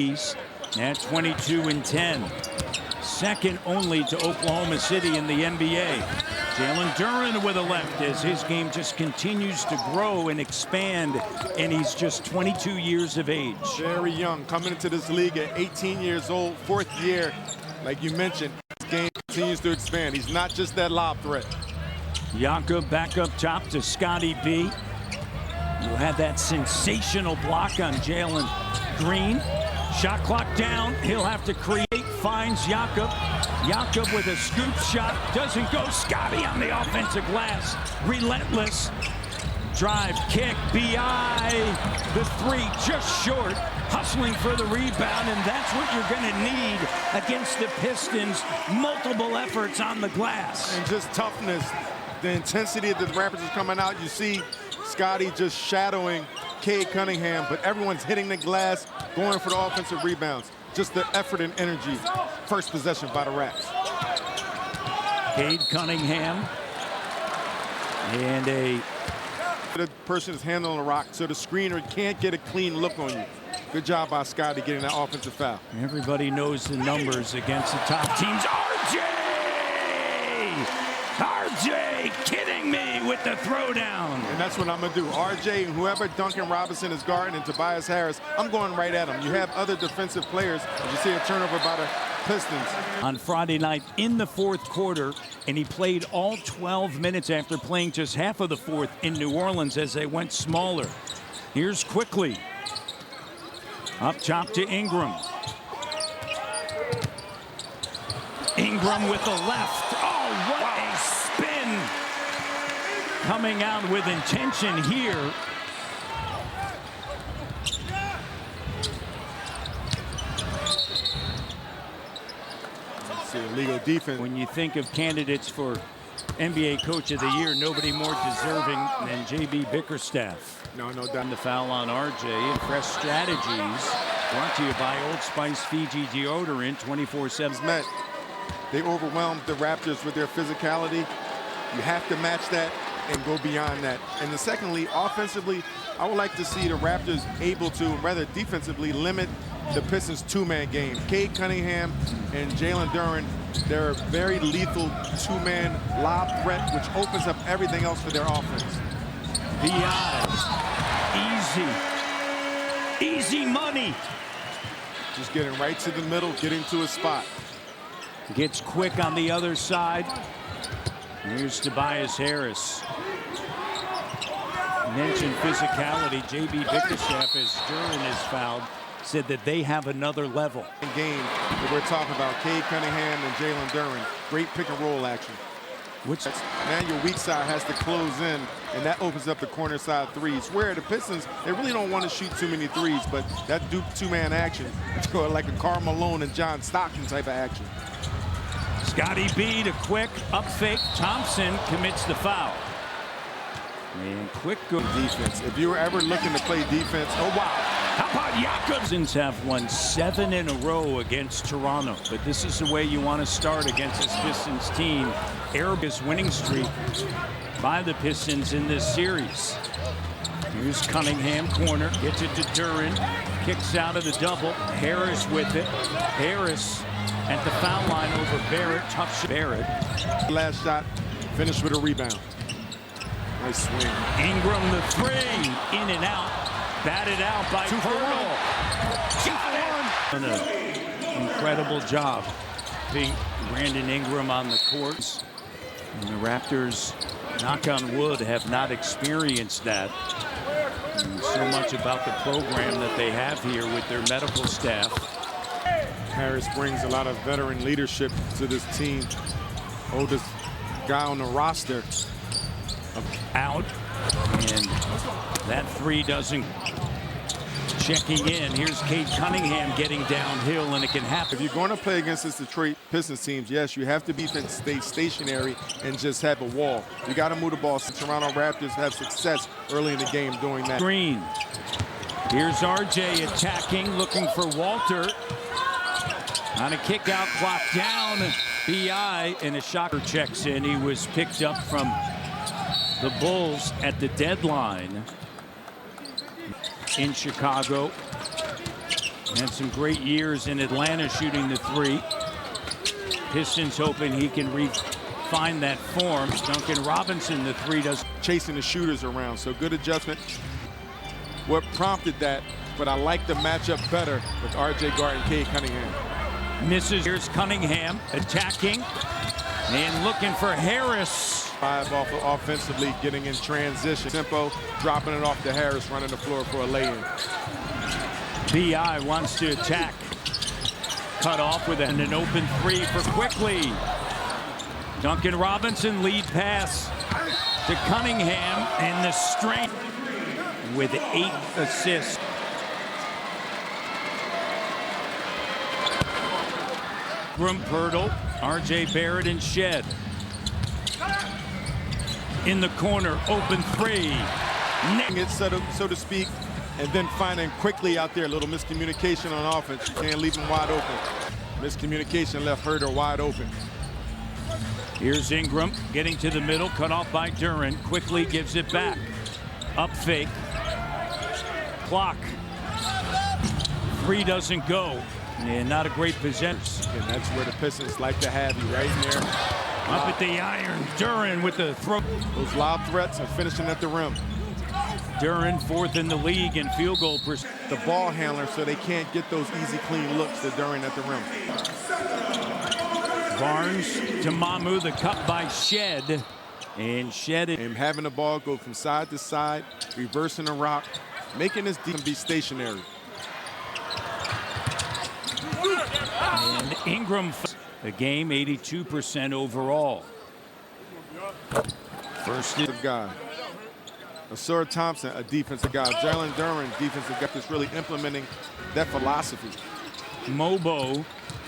at 22-10. Second only to Oklahoma City in the NBA. Jalen Duren with a left as his game just continues to grow and expand, and he's just 22 years of age. Very young, coming into this league at 18 years old, fourth year. Like you mentioned, his game continues to expand. He's not just that lob threat. Jakob back up top to Scotty B, who had that sensational block on Jalen Green. Shot clock down. He'll have to create. Finds Jakob. Jakob with a scoop shot. Doesn't go. Scotty on the offensive glass. Relentless. Drive, kick, B.I. The three just short. Hustling for the rebound, and that's what you're going to need against the Pistons. Multiple efforts on the glass. And just toughness. The intensity of the Raptors is coming out. You see Scotty just shadowing Cade Cunningham, but everyone's hitting the glass, going for the offensive rebounds. Just the effort and energy. First possession by the Raps. Cade Cunningham. And the person is handling the rock, so the screener can't get a clean look on you. Good job by Scotty getting that offensive foul. Everybody knows the numbers against the top teams. RJ kidding me with the throwdown. And that's what I'm going to do. RJ and whoever Duncan Robinson is guarding and Tobias Harris, I'm going right at them. You have other defensive players. As you see a turnover by the Pistons. On Friday night in the fourth quarter, and he played all 12 minutes after playing just half of the fourth in New Orleans as they went smaller. Here's Quickly. Up top to Ingram. Ingram with the left. Oh, what a spin. Coming out with intention here. See illegal defense. When you think of candidates for NBA Coach of the Year, nobody more deserving than J.B. Bickerstaff. No doubt. And the foul on RJ, and Fresh Strategies brought to you by Old Spice Fiji Deodorant 24/7. Met. They overwhelmed the Raptors with their physicality. You have to match that and go beyond that. And then secondly, offensively, I would like to see the Raptors able to, rather defensively, limit the Pistons' two-man game. Cade Cunningham and Jalen Duren, they're a very lethal two-man lob threat, which opens up everything else for their offense. B.I. Easy money. Just getting right to the middle, getting to a spot. Gets quick on the other side. Here's Tobias Harris. Mentioned physicality. J.B. Bickerstaff, as Duren is fouled, said that they have another level. Game that we're talking about, Cade Cunningham and Jalen Duren. Great pick-and-roll action. Now your weak side has to close in, and that opens up the corner side threes. Where the Pistons, they really don't want to shoot too many threes, but that Duke two-man action, it's like a Karl Malone and John Stockton type of action. Scotty B to Quick, up fake. Thompson commits the foul. And Quick goes defense. If you were ever looking to play defense, oh wow. How about Jakob? Pistons have won 7 in a row against Toronto, but this is the way you want to start against this Pistons team. Arabia's winning streak by the Pistons in this series. Here's Cunningham, corner, gets it to Duren, kicks out of the double. Harris with it. Harris at the foul line over Barrett. Tough shot. Barrett. Last shot, finished with a rebound. Nice swing. Ingram the three, in and out. Batted out by Pearl. Got it. An incredible job being Brandon Ingram on the courts. And the Raptors, knock on wood, have not experienced that. And so much about the program that they have here with their medical staff. Harris brings a lot of veteran leadership to this team. Oldest guy on the roster. Out, and that three doesn't. Checking in. Here's Cade Cunningham getting downhill, and it can happen. If you're going to play against this Detroit Pistons teams, yes, you have to be stay stationary and just have a wall. You got to move the ball. Toronto Raptors have success early in the game doing that. Green. Here's RJ attacking, looking for Walter. On a kick out, clock down. B.I. and a shocker checks in. He was picked up from the Bulls at the deadline in Chicago. Had some great years in Atlanta shooting the three. Pistons hoping he can find that form. Duncan Robinson, the three does. Chasing the shooters around, so good adjustment. What prompted that, but I like the matchup better with R.J. Gart and Cade Cunningham. Misses. Here's Cunningham attacking and looking for Harris. 5 off offensively, getting in transition. Tempo, dropping it off to Harris, running the floor for a lay-in. B.I. wants to attack. Cut off with an open three for Quickly. Duncan Robinson lead pass to Cunningham, and the strength with 8 assists. Pirtle, R.J. Barrett, and Shed. In the corner, open three. It so to speak, and then finding Quickly out there. A little miscommunication on offense. You can't leave him wide open. Miscommunication left Herder wide open. Here's Ingram getting to the middle, cut off by Duren. Quickly gives it back. Up fake. Clock. Three doesn't go. And not a great possession. And that's where the Pistons like to have you, right in there. Up at the iron. Duren with the throw. Those lob threats and finishing at the rim. Duren 4th in the league in field goal percentage. The ball handler, so they can't get those easy, clean looks to Duren at the rim. Barnes to Mamu, the cut by Shed. And Shed. And having the ball go from side to side, reversing the rock, making this defense be stationary. And Ingram, the game 82% overall. First Defensive guy. Asura Thompson, a defensive guy. Jalen Duren, defensive guy, that's really implementing that philosophy. Mobo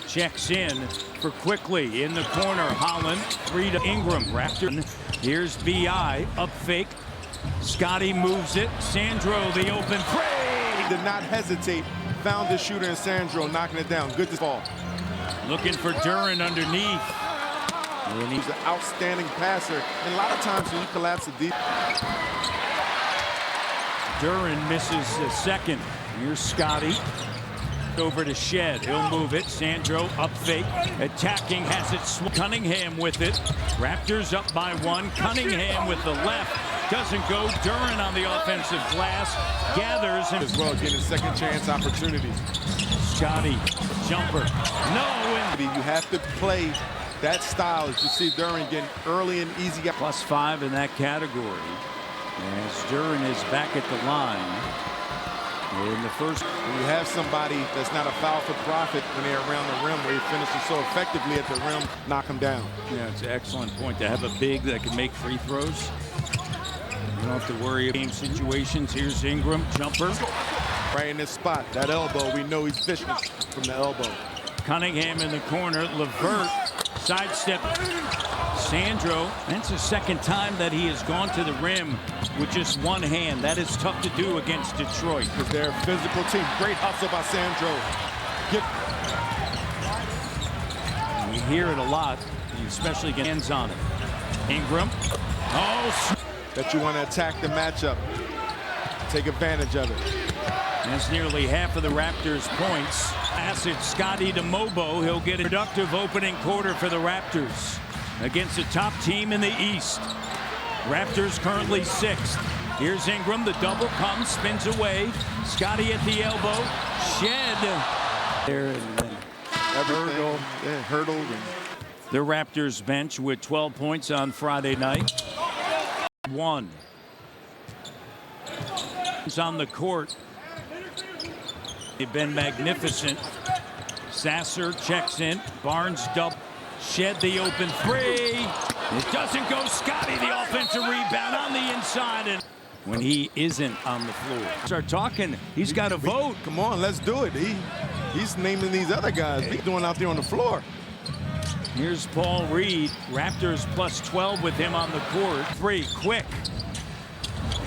checks in for Quickly in the corner. Holland, 3 to Ingram. Raptor. Here's B.I. up fake. Scotty moves it. Sandro, the open three. Did not hesitate. Found the shooter in Sandro, knocking it down. Good to fall. Looking for Duren underneath. And he's an outstanding passer. And a lot of times when you collapse the deep. Duren misses the second. Here's Scotty. Over to Shed. He'll move it. Sandro up fake. Attacking, has it. Cunningham with it. Raptors up by 1. Cunningham with the left. Doesn't go. Duren on the offensive glass. Gathers him. As well, getting second chance opportunities. Scotty, jumper. No. You have to play that style as you see Duren getting early and easy. +5 in that category. As Duren is back at the line. In the first. When you have somebody that's not a foul for profit when they're around the rim, where he finishes so effectively at the rim, knock him down. Yeah, it's an excellent point to have a big that can make free throws. You don't have to worry about game situations. Here's Ingram, jumper. Right in this spot, that elbow, we know he's fishing from the elbow. Cunningham in the corner, Levert, sidestep. Sandro, that's the second time that he has gone to the rim with just one hand. That is tough to do against Detroit. Because they're a physical team. Great hustle by Sandro. We hear it a lot, especially against hands on it. Ingram. Oh, that you want to attack the matchup. Take advantage of it. That's nearly half of the Raptors' points. Pass it, Scotty to Mobo. He'll get a productive opening quarter for the Raptors against a top team in the East. Raptors currently 6th. Here's Ingram. The double comes, spins away. Scotty at the elbow. Shed. There and then Hurdle. Yeah, hurdled. The Raptors bench with 12 points on Friday night. 1. It's on the court. They've been magnificent. Sasser checks in. Barnes double. Shed the open three. It doesn't go. Scotty, the offensive rebound on the inside. And when he isn't on the floor. Start talking. He's got to vote. Come on, let's do it. He's naming these other guys. He's doing out there on the floor. Here's Paul Reed. Raptors +12 with him on the court. 3, quick.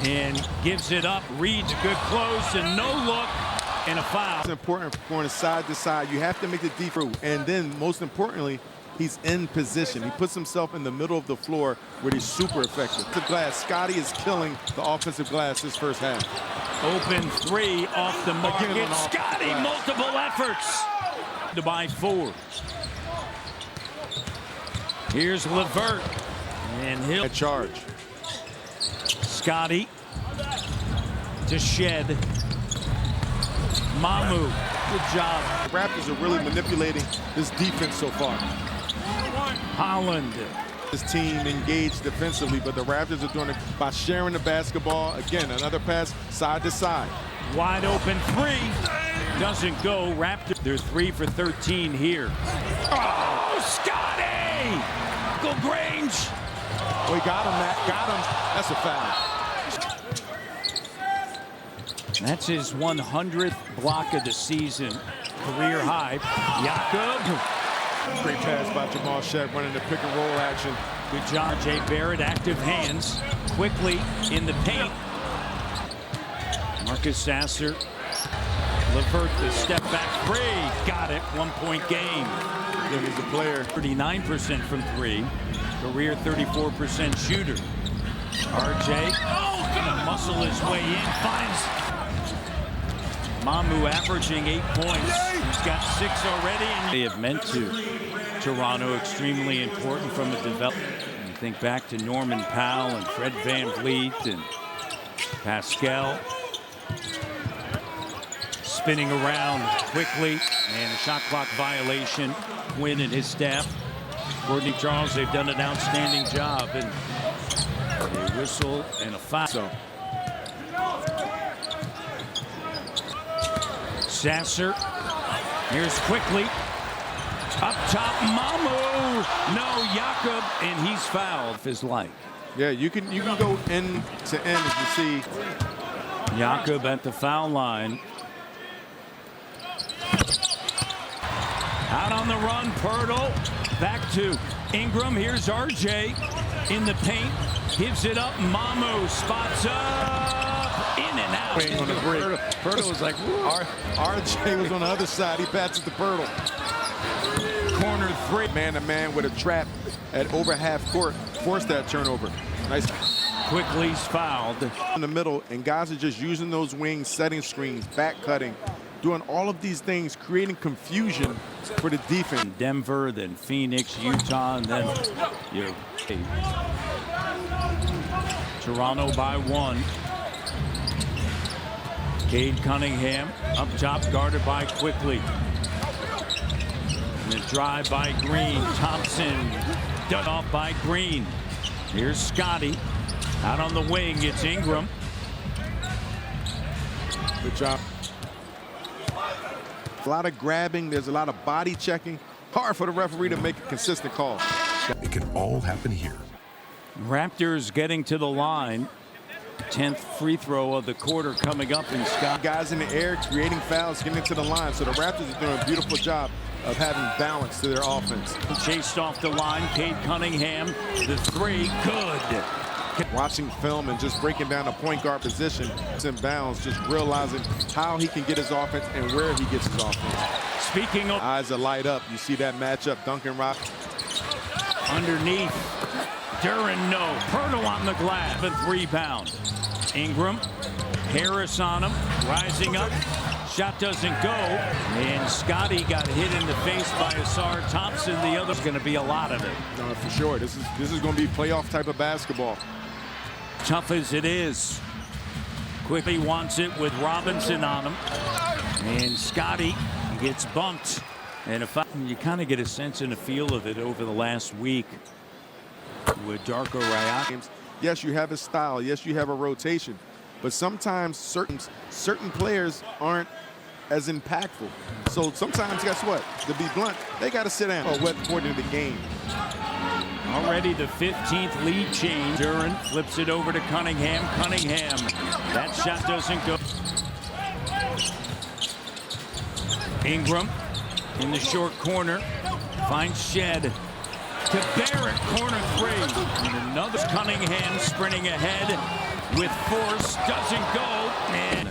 And gives it up. Reed's a good close and no look. And a foul. It's important going side to side. You have to make the deep through. And then, most importantly, he's in position. He puts himself in the middle of the floor where he's super effective. The glass, Scotty is killing the offensive glass this first half. Open three off the mark. It's Scotty, multiple efforts. By 4. Here's Levert, and he'll charge. Scotty to Shed. Mamu, good job. The Raptors are really manipulating this defense so far. Holland. This team engaged defensively, but the Raptors are doing it by sharing the basketball. Again, another pass side to side. Wide open 3. Doesn't go. Raptors, they're 3 for 13 here. Oh, Scotty! Go Grange. Oh, he got him, Matt. Got him. That's a foul. That's his 100th block of the season. Career high. Jakob. Great pass by Jamal Sheck running the pick and roll action. Good job, Jay Barrett. Active hands. Quickly in the paint. Marcus Sasser. Levert, the step back 3. Got it. 1-point game. Good as a player. 39% from 3. Career 34% shooter. RJ gonna muscle his way in. Finds Mamu averaging 8 points. He's got 6 already. And they have meant to. Toronto extremely important from a development. You think back to Norman Powell and Fred VanVleet and Pascal. Spinning around quickly, and a shot clock violation. Quinn and his staff. Courtney Charles, they've done an outstanding job. And a whistle and a foul. So. Sasser. Here's quickly. Up top, Mamu. No, Jakob, and he's fouled. His life. Yeah, you can go end to end as you see. Jakob at the foul line. Out on the run, Pirtle. Back to Ingram. Here's RJ in the paint. Gives it up. Mamu spots up. In and out. On the break. Pirtle was like, RJ was on the other side. He passes the Pirtle. Corner 3. Man-to-man with a trap at over half court. Forced that turnover. Nice. Quickly fouled. In the middle, and guys are just using those wings, setting screens, back cutting, doing all of these things, creating confusion for the defense. Denver, then Phoenix, Utah, and then Toronto by 1. Cade Cunningham up top, guarded by Quickly. And the drive by Green. Thompson done off by Green. Here's Scotty. Out on the wing, it's Ingram. Good job. A lot of grabbing, there's a lot of body checking. Hard for the referee to make a consistent call. It can all happen here. Raptors getting to the line. 10th free throw of the quarter coming up in Scott. Guys in the air creating fouls, getting to the line. So the Raptors are doing a beautiful job of having balance to their offense. Chased off the line, Cade Cunningham, the 3, good. Watching film and just breaking down the point guard position, it's in bounds, just realizing how he can get his offense and where he gets his offense. Speaking of eyes are light up, you see that matchup, Duncan Rock. Underneath, Duran, no. Pirtle on the glass, a rebound. Ingram, Harris on him, rising up. Shot doesn't go, and Scotty got hit in the face by Asar Thompson. The other's going to be a lot of it. No, for sure. This is going to be playoff type of basketball. Tough as it is. Quickly wants it with Robinson on him, and Scotty gets bumped. And if you kind of get a sense and a feel of it over the last week with Darko Rayak. Yes, you have a style. Yes, you have a rotation. But sometimes certain players aren't as impactful. So sometimes, guess what? To be blunt, they got to sit down. Or what point in the game? Already the 15th lead change. Duran flips it over to Cunningham. Cunningham. That shot doesn't go. Ingram in the short corner. Finds Shed. To Barrett, corner 3. And another Cunningham sprinting ahead with force. Doesn't go. And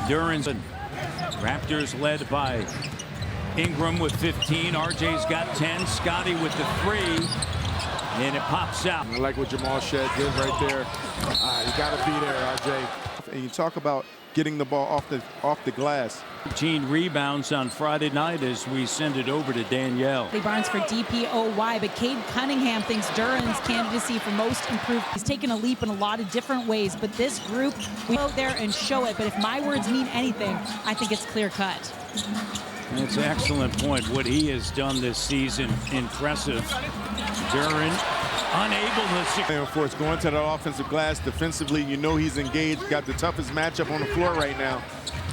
Duran. Raptors led by Ingram with 15. RJ's got 10. Scotty with the 3. And it pops out. I like what Jamal Shead did right there. You got to be there, RJ. And you talk about getting the ball off the glass. 13 rebounds on Friday night as we send it over to Danielle. Barnes for DPOY, but Cade Cunningham thinks Duran's candidacy for most improved. He's taken a leap in a lot of different ways, but this group, we go out there and show it. But if my words mean anything, I think it's clear cut. That's an excellent point. What he has done this season, impressive. Duran unable to secure. For it's going to the offensive glass defensively. You know he's engaged, got the toughest matchup on the floor right now.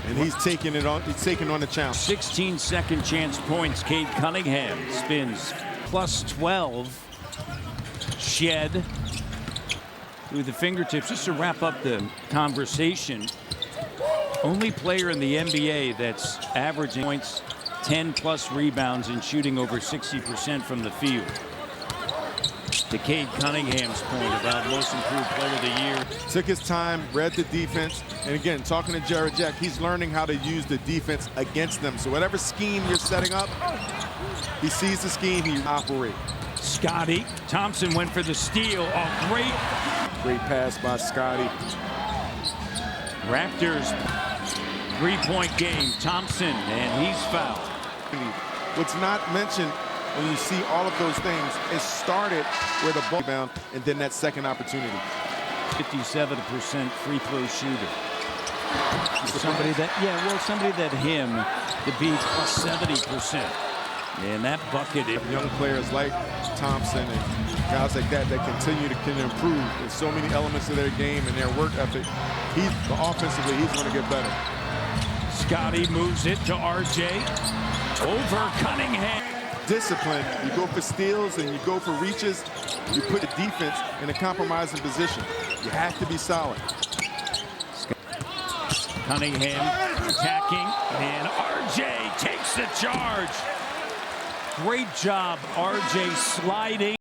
And he's taking it on. He's taking on the challenge. 16 second chance points. Cade Cunningham spins plus 12. Shed through the fingertips. Just to wrap up the conversation, only player in the NBA that's averaging points, 10 plus rebounds, and shooting over 60% from the field. To Cade Cunningham's point about most improved player of the year. Took his time, read the defense, and again, talking to Jared Jack, he's learning how to use the defense against them. So whatever scheme you're setting up, he sees the scheme, he operates. Scotty Thompson went for the steal. Oh, Great pass by Scotty. Raptors three-point game. Thompson, and he's fouled. What's not mentioned when you see all of those things, it started with a ball bound and then that second opportunity. 57% free throw shooter. Somebody that him to be plus 70%. And that bucket. Young players like Thompson and guys like that continue to improve in so many elements of their game and their work ethic. Offensively, he's going to get better. Scotty moves it to RJ. Over Cunningham. Discipline, you go for steals and you go for reaches, you put the defense in a compromising position. You have to be solid. Cunningham attacking, and RJ takes the charge. Great job, RJ sliding.